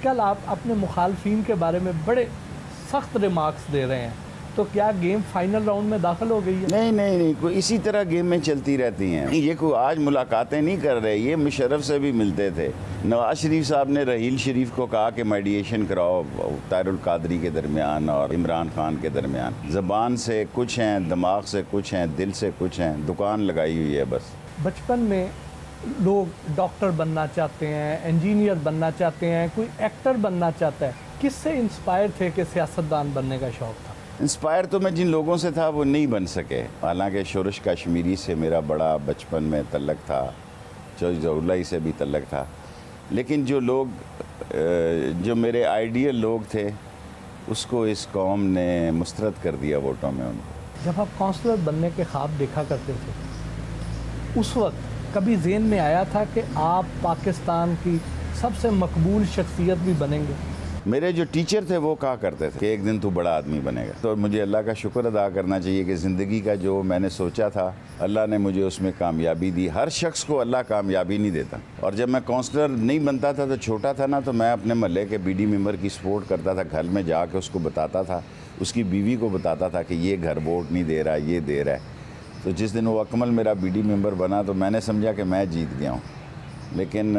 کل آپ اپنے مخالفین کے بارے میں بڑے سخت ریمارکس دے رہے ہیں، تو کیا گیم فائنل راؤنڈ میں داخل ہو گئی ہے؟ نہیں، کوئی اسی طرح گیم میں چلتی رہتی ہیں. یہ کوئی آج ملاقاتیں نہیں کر رہے، یہ مشرف سے بھی ملتے تھے. نواز شریف صاحب نے رحیل شریف کو کہا کہ میڈیشن کراؤ طاہر القادری کے درمیان اور عمران خان کے درمیان. زبان سے کچھ ہیں، دماغ سے کچھ ہیں، دل سے کچھ ہیں، دکان لگائی ہوئی ہے بس. بچپن میں لوگ ڈاکٹر بننا چاہتے ہیں، انجینئر بننا چاہتے ہیں، کوئی ایکٹر بننا چاہتا ہے. کس سے انسپائر تھے کہ سیاستدان بننے کا شوق تھا؟ انسپائر تو میں جن لوگوں سے تھا وہ نہیں بن سکے. حالانکہ شورش کشمیری سے میرا بڑا بچپن میں تعلق تھا، چوہدری ظہور سے بھی تعلق تھا، لیکن جو میرے آئیڈیل لوگ تھے اس کو اس قوم نے مسترد کر دیا ووٹوں میں ان کو. جب آپ کونسلر بننے کے خواب دیکھا کرتے تھے اس وقت کبھی ذہن میں آیا تھا کہ آپ پاکستان کی سب سے مقبول شخصیت بھی بنیں گے؟ میرے جو ٹیچر تھے وہ کہا کرتے تھے کہ ایک دن تو بڑا آدمی بنے گا. تو مجھے اللہ کا شکر ادا کرنا چاہیے کہ زندگی کا جو میں نے سوچا تھا اللہ نے مجھے اس میں کامیابی دی. ہر شخص کو اللہ کامیابی نہیں دیتا. اور جب میں کونسلر نہیں بنتا تھا تو چھوٹا تھا نا، تو میں اپنے محلے کے بی ڈی ممبر کی سپورٹ کرتا تھا. گھر میں جا کے اس کو بتاتا تھا، اس کی بیوی کو بتاتا تھا کہ یہ گھر ووٹ نہیں دے رہا، یہ دے رہا ہے. تو جس دن وہ اکمل میرا بی ڈی ممبر بنا تو میں نے سمجھا کہ میں جیت گیا ہوں. لیکن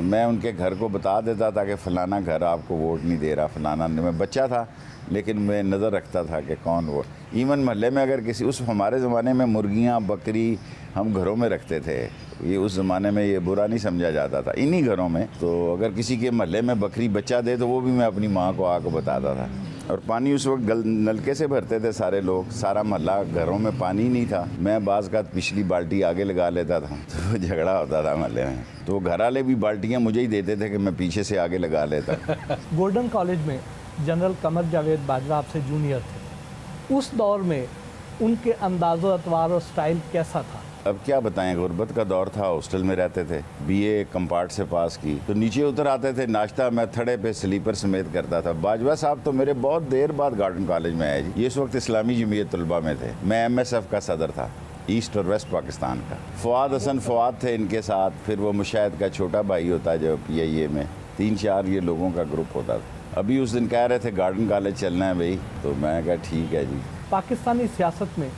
میں ان کے گھر کو بتا دیتا تھا کہ فلانا گھر آپ کو ووٹ نہیں دے رہا، فلانا. میں بچہ تھا لیکن میں نظر رکھتا تھا کہ کون ووٹ. ایون محلے میں اگر ہمارے زمانے میں مرغیاں بکری ہم گھروں میں رکھتے تھے. یہ اس زمانے میں یہ برا نہیں سمجھا جاتا تھا انہی گھروں میں. تو اگر کسی کے محلے میں بکری بچہ دے تو وہ بھی میں اپنی ماں کو آ کے بتاتا تھا. اور پانی اس وقت نلکے سے بھرتے تھے سارے لوگ، سارا محلہ، گھروں میں پانی نہیں تھا. میں بعض کا پچھلی بالٹی آگے لگا لیتا تھا تو جھگڑا ہوتا تھا محلے میں. تو گھر والے بھی بالٹیاں مجھے ہی دیتے تھے کہ میں پیچھے سے آگے لگا لیتا. گولڈن کالج میں جنرل قمر جاوید باجوہ آپ سے جونیئر تھے. اس دور میں ان کے انداز و اطوار و سٹائل کیسا تھا؟ اب کیا بتائیں، غربت کا دور تھا، ہاسٹل میں رہتے تھے. بی اے کمپارٹ سے پاس کی تو نیچے اتر آتے تھے. ناشتہ میں تھڑے پہ سلیپر سمیت کرتا تھا. باجوہ صاحب تو میرے بہت دیر بعد گارڈن کالج میں آئے جی. یہ اس وقت اسلامی جمعیت طلبہ میں تھے. میں ایم ایس ایف کا صدر تھا، ایسٹ اور ویسٹ پاکستان کا. حسن فواد تھے ان کے ساتھ. پھر وہ مشاہد کا چھوٹا بھائی ہوتا جو پی آئی اے میں. 3-4 یہ لوگوں کا گروپ ہوتا تھا. ابھی اس دن کہہ رہے تھے گارڈن کالج چلنا ہے بھائی، تو میں کہا ٹھیک ہے جی. پاکستانی سیاست میں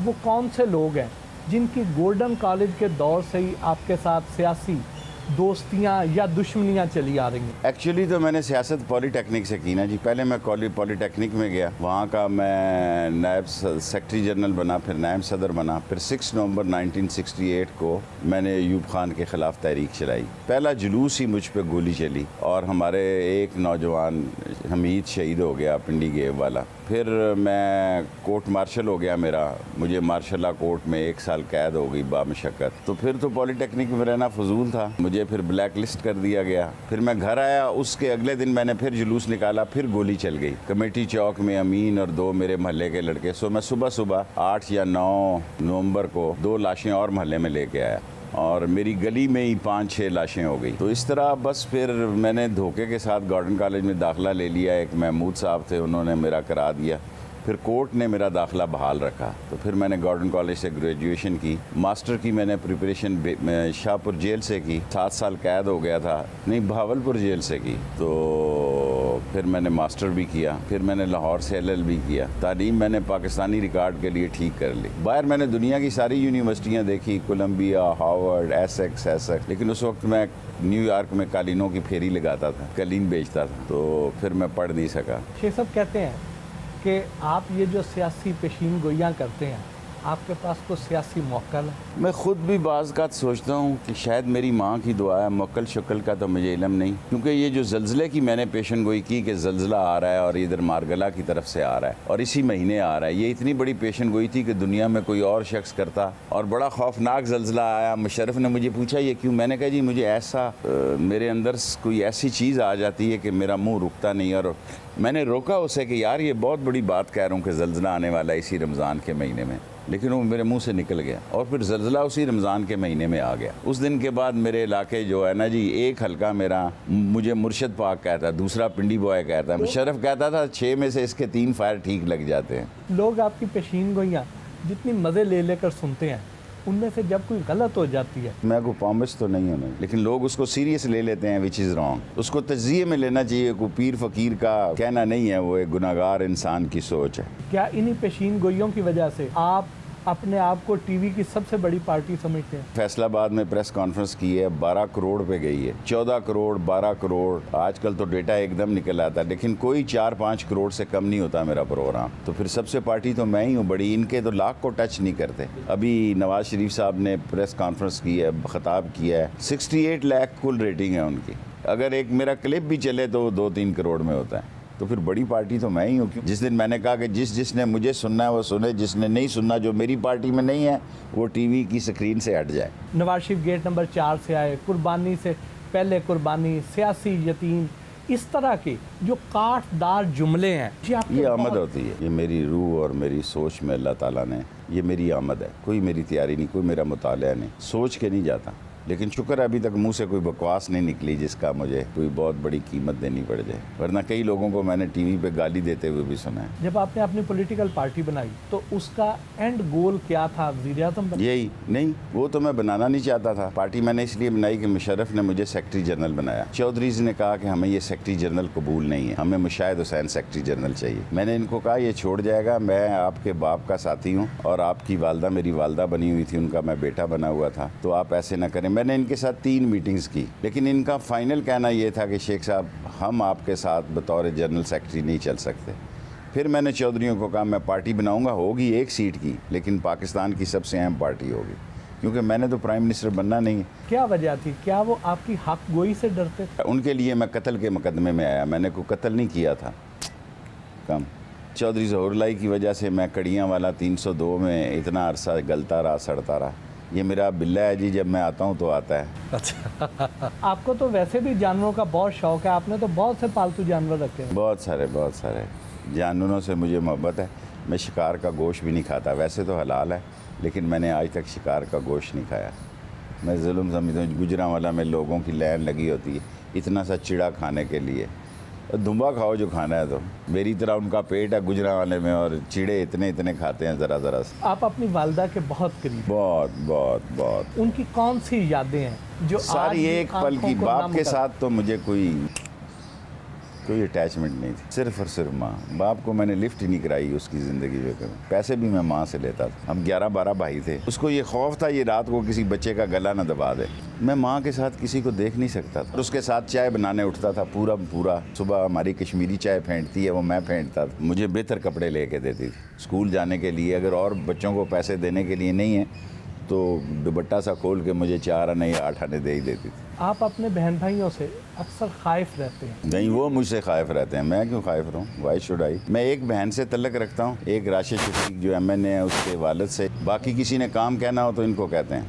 وہ کون سے لوگ ہیں جن کی گولڈن کالج کے دور سے ہی آپ کے ساتھ سیاسی دوستیاں یا دشمنیاں چلی آ رہی ہیں؟ ایکچولی تو میں نے سیاست پولی ٹیکنک سے کی نا جی. پہلے میں پولی ٹیکنک میں گیا، وہاں کا میں نائب سیکرٹری جنرل بنا، پھر نائب صدر بنا. پھر 6 نومبر 1968 کو میں نے ایوب خان کے خلاف تحریک چلائی. پہلا جلوس ہی مجھ پہ گولی چلی اور ہمارے ایک نوجوان حمید شہید ہو گیا، پنڈی گیو والا. پھر میں کورٹ مارشل ہو گیا میرا، مجھے مارشل لا کورٹ میں 1 سال قید ہو گئی بامشقت. تو پھر تو پولی ٹیکنک میں رہنا فضول تھا، مجھے پھر بلیک لسٹ کر دیا گیا. پھر میں گھر آیا، اس کے اگلے دن میں نے پھر جلوس نکالا، پھر گولی چل گئی کمیٹی چوک میں. امین اور 2 میرے محلے کے لڑکے. سو میں صبح 8 یا 9 نومبر کو 2 لاشیں اور محلے میں لے کے آیا اور میری گلی میں ہی 5-6 لاشیں ہو گئی. تو اس طرح بس پھر میں نے دھوکے کے ساتھ گارڈن کالج میں داخلہ لے لیا. ایک محمود صاحب تھے، انہوں نے میرا کرا دیا. پھر کورٹ نے میرا داخلہ بحال رکھا. تو پھر میں نے گارڈن کالج سے گریجویشن کی. ماسٹر کی میں نے پریپریشن شاہپور جیل سے کی. 7 سال قید ہو گیا تھا، نہیں بہاولپور جیل سے کی. تو پھر میں نے ماسٹر بھی کیا. پھر میں نے لاہور سے LLB کیا. تعلیم میں نے پاکستانی ریکارڈ کے لیے ٹھیک کر لی. باہر میں نے دنیا کی ساری یونیورسٹیاں دیکھی، کولمبیا، ہارورڈ، ایسیکس. لیکن اس وقت میں نیو یارک میں قالینوں کی پھیری لگاتا تھا، قالین بیچتا تھا. تو پھر میں پڑھ نہیں سکا. شیخ صاحب کہتے ہیں کہ آپ یہ جو سیاسی پیشین گوئیاں کرتے ہیں، آپ کے پاس کوئی سیاسی موقع ہے؟ میں خود بھی بعض کا سوچتا ہوں کہ شاید میری ماں کی دعا ہے. موکل شکل کا تو مجھے علم نہیں، کیونکہ یہ جو زلزلے کی میں نے پیشن گوئی کی کہ زلزلہ آ رہا ہے اور ادھر مارگلا کی طرف سے آ رہا ہے اور اسی مہینے آ رہا ہے، یہ اتنی بڑی پیشن گوئی تھی کہ دنیا میں کوئی اور شخص کرتا. اور بڑا خوفناک زلزلہ آیا. مشرف نے مجھے پوچھا یہ کیوں؟ میں نے کہا جی مجھے ایسا میرے اندر کوئی ایسی چیز آ جاتی ہے کہ میرا منہ رکتا نہیں. اور میں نے روکا اسے کہ یار یہ بہت بڑی بات کہہ رہا ہوں کہ زلزلہ آنے والا ہے اسی رمضان کے مہینے میں. لیکن وہ میرے منہ سے نکل گیا اور پھر زلزلہ اسی رمضان کے مہینے میں آ گیا. اس دن کے بعد میرے علاقے جو ہے نا جی، ایک حلقہ میرا مجھے مرشد پاک کہتا ہے، دوسرا پنڈی بوائے کہتا ہے، مشرف کہتا تھا 6 میں سے اس کے 3 فائر ٹھیک لگ جاتے ہیں. لوگ آپ کی پیشین گوئیاں جتنی مزے لے کر سنتے ہیں ان میں سے جب کوئی غلط ہو جاتی ہے؟ میں کوئی پامس تو نہیں ہوں لیکن لوگ اس کو سیریس لے لیتے ہیں وچ از رانگ. اس کو تجزیے میں لینا چاہیے. کوئی پیر فقیر کا کہنا نہیں ہے, وہ ایک گناہگار انسان کی سوچ ہے. کیا انہی پیشین گوئیوں کی وجہ سے آپ اپنے آپ کو ٹی وی کی سب سے بڑی پارٹی سمجھتے ہیں؟ فیصل آباد میں پریس کانفرنس کی ہے, 12 کروڑ پہ گئی ہے. 14 کروڑ 12 کروڑ آج کل تو ڈیٹا ایک دم نکل آتا ہے, لیکن کوئی 4-5 کروڑ سے کم نہیں ہوتا میرا پروگرام. تو پھر سب سے پارٹی تو میں ہی ہوں بڑی. ان کے تو لاکھ کو ٹچ نہیں کرتے. ابھی نواز شریف صاحب نے پریس کانفرنس کی ہے, خطاب کیا ہے, 68 لاکھ کل ریٹنگ ہے ان کی. اگر ایک میرا کلپ بھی چلے تو 2-3 کروڑ میں ہوتا ہے. تو پھر بڑی پارٹی تو میں ہی ہوں. جس دن میں نے کہا کہ جس نے مجھے سننا ہے وہ سنے, جس نے نہیں سننا جو میری پارٹی میں نہیں ہے وہ ٹی وی کی سکرین سے ہٹ جائے. نواز شریف گیٹ نمبر 4 سے آئے, قربانی سے پہلے قربانی, سیاسی یتیم, اس طرح کے جو کاٹ دار جملے ہیں, یہ آمد ہوتی ہے. یہ میری روح اور میری سوچ میں اللہ تعالیٰ نے, یہ میری آمد ہے. کوئی میری تیاری نہیں, کوئی میرا مطالعہ نہیں. سوچ کے نہیں جاتا, لیکن شکر ہے ابھی تک منہ سے کوئی بکواس نہیں نکلی جس کا مجھے کوئی بہت بڑی قیمت دینی پڑ جائے. ورنہ کئی لوگوں کو میں نے ٹی وی پہ گالی دیتے ہوئے بھی سنا ہے. جب آپ نے اپنی پولیٹیکل پارٹی بنائی تو اس کا اینڈ گول کیا تھا؟ وزیر اعظم یہی نہیں, وہ تو میں بنانا نہیں چاہتا تھا. پارٹی میں نے اس لیے بنائی کہ مشرف نے مجھے سیکرٹری جنرل بنایا. چودھریز نے کہا کہ ہمیں یہ سیکرٹری جنرل قبول نہیں ہے, ہمیں مشاہد حسین سیکرٹری جنرل چاہیے. میں نے ان کو کہا یہ چھوڑ جائے گا, میں آپ کے باپ کا ساتھی ہوں اور آپ کی والدہ میری والدہ بنی ہوئی تھی, ان کا میں بیٹا بنا ہوا تھا, تو آپ ایسے نہ کریں. میں نے ان کے ساتھ 3 میٹنگز کی, لیکن ان کا فائنل کہنا یہ تھا کہ شیخ صاحب ہم آپ کے ساتھ بطور جنرل سیکرٹری نہیں چل سکتے. پھر میں نے چودھریوں کو کہا میں پارٹی بناؤں گا, ہوگی 1 سیٹ کی, لیکن پاکستان کی سب سے اہم پارٹی ہوگی, کیونکہ میں نے تو پرائم منسٹر بننا نہیں. کیا وجہ تھی؟ کیا وہ آپ کی حق گوئی سے ڈرتے تھے؟ ان کے لیے میں قتل کے مقدمے میں آیا. میں نے کوئی قتل نہیں کیا تھا. کم چودھری ظہور اللہ کی وجہ سے میں کڑیاں والا 302 میں اتنا عرصہ گلتا رہا, سڑتا رہا. یہ میرا بلہ ہے جی, جب میں آتا ہوں تو آتا ہے. اچھا, آپ کو تو ویسے بھی جانوروں کا بہت شوق ہے, آپ نے تو بہت سے پالتو جانور رکھے ہیں. بہت سارے جانوروں سے مجھے محبت ہے. میں شکار کا گوشت بھی نہیں کھاتا. ویسے تو حلال ہے, لیکن میں نے آج تک شکار کا گوشت نہیں کھایا. میں ظلم سمجھتا ہوں. گجرانوالہ میں لوگوں کی لائن لگی ہوتی ہے اتنا سا چڑا کھانے کے لیے. دھمبا کھاؤ جو کھانا ہے. تو میری طرح ان کا پیٹ ہے گجرانوالے میں, اور چڑے اتنے کھاتے ہیں ذرا سے. آپ اپنی والدہ کے بہت قریب, بہت ان کی کون سی یادیں ہیں جو ساری ایک پل کی. باپ کے ساتھ تو مجھے کوئی اٹیچمنٹ نہیں تھی, صرف اور صرف ماں. باپ کو میں نے لفٹ ہی نہیں کرائی اس کی زندگی میں. پیسے بھی میں ماں سے لیتا تھا. ہم 11-12 بھائی تھے. اس کو یہ خوف تھا یہ رات کو کسی بچے کا گلا نہ دبا دے. میں ماں کے ساتھ کسی کو دیکھ نہیں سکتا تھا. اس کے ساتھ چائے بنانے اٹھتا تھا پورا. صبح ہماری کشمیری چائے پھینٹتی ہے وہ میں پھینٹتا تھا. مجھے بہتر کپڑے لے کے دیتی تھی اسکول جانے کے لیے. اگر اور بچوں کو پیسے دینے کے لیے نہیں ہیں تو دوپٹہ سا کھول کے مجھے 4 آنے یا 8 آنے دے ہی دیتی تھی. آپ اپنے بہن بھائیوں سے اکثر خائف رہتے ہیں. نہیں, وہ مجھ سے خائف رہتے ہیں. میں کیوں خائف رہوں؟ Why should I. میں ایک بہن سے تعلق رکھتا ہوں, ایک راشد شفیق جو MNA ہے اس کے والد سے. باقی کسی نے کام کہنا ہو تو ان کو کہتے ہیں.